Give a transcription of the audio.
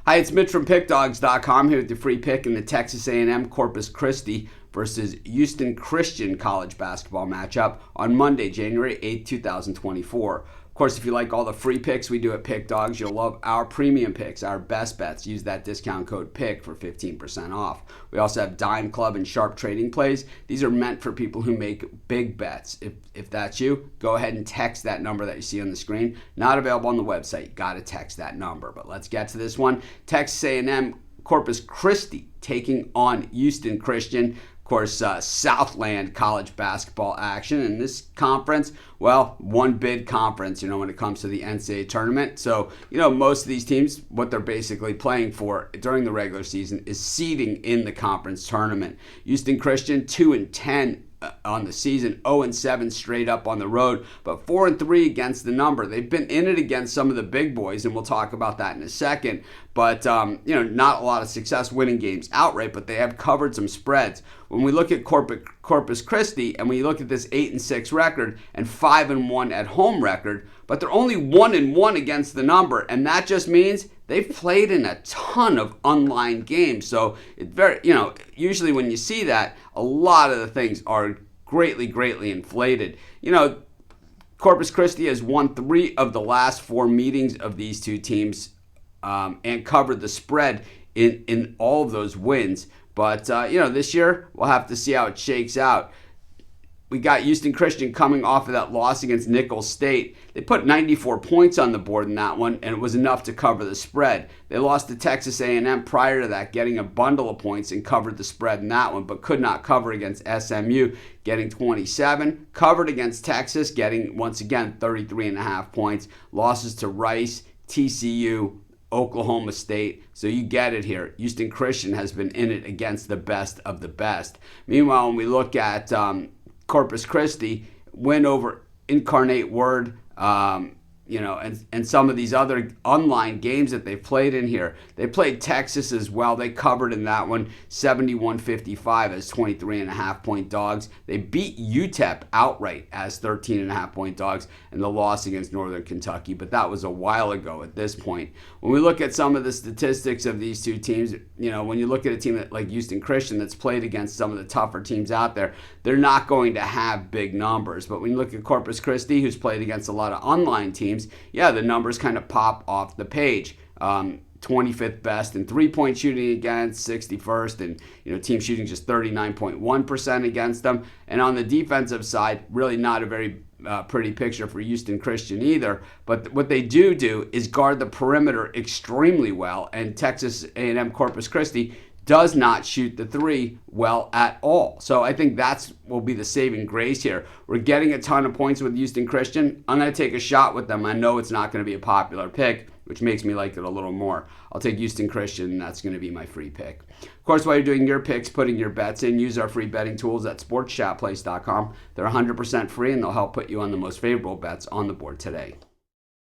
Hi, it's Mitch from Pickdawgz.com here with your free pick in the Texas A&M Corpus Christi versus Houston Christian college basketball matchup on Monday, January 8th, 2024. Of course, if you like all the free picks we do at Pick Dawgz, you'll love our premium picks, our best bets. Use that discount code PICK for 15% off. We also have Dime Club and Sharp Trading Plays. These are meant for people who make big bets. If that's you, go ahead and text that number that you see on the screen. Not available on the website. You got to text that number. But let's get to this one. Texas A&M Corpus Christi taking on Houston Christian. Of course, Southland college basketball action in this conference. Well, one bid conference, when it comes to the NCAA tournament. So, most of these teams, what they're basically playing for during the regular season is seeding in the conference tournament. Houston Christian, 2-10 on the season, 0-7 straight up on the road, but 4-3 against the number. They've been in it against some of the big boys, and we'll talk about that in a second. But, not a lot of success winning games outright, but they have covered some spreads. When we look at Corpus Christi, and we look at this 8-6 record and 5-1 at home record, but they're only 1-1 against the number, and that just means they've played in a ton of unlined games. So it's very, usually when you see that, a lot of the things are greatly inflated. Corpus Christi has won 3 of the last 4 meetings of these two teams and covered the spread in all of those wins. But, this year we'll have to see how it shakes out. We got Houston Christian coming off of that loss against Nicholls State. They put 94 points on the board in that one, and it was enough to cover the spread. They lost to Texas A&M prior to that, getting a bundle of points and covered the spread in that one, but could not cover against SMU, getting 27. Covered against Texas, getting, once again, 33.5 points. Losses to Rice, TCU, Oklahoma State. So you get it here. Houston Christian has been in it against the best of the best. Meanwhile, when we look at Corpus Christi, win over Incarnate Word, and some of these other online games that they've played in here. They played Texas as well. They covered in that one, 71-55 as 23.5 point dogs. They beat UTEP outright as 13.5 point dogs in the loss against Northern Kentucky, but that was a while ago at this point. When we look at some of the statistics of these two teams, when you look at a team like Houston Christian that's played against some of the tougher teams out there, they're not going to have big numbers. But when you look at Corpus Christi, who's played against a lot of online teams, the numbers kind of pop off the page. 25th best in three-point shooting against, 61st, and team shooting just 39.1% against them. And on the defensive side, really not a very pretty picture for Houston Christian either. But what they do is guard the perimeter extremely well, and Texas A&M Corpus Christi does not shoot the three well at all. So I think that's will be the saving grace here. We're getting a ton of points with Houston Christian. I'm going to take a shot with them. I know it's not going to be a popular pick, which makes me like it a little more. I'll take Houston Christian, and that's going to be my free pick. Of course, while you're doing your picks, putting your bets in, use our free betting tools at sportschatplace.com. They're 100% free, and they'll help put you on the most favorable bets on the board today.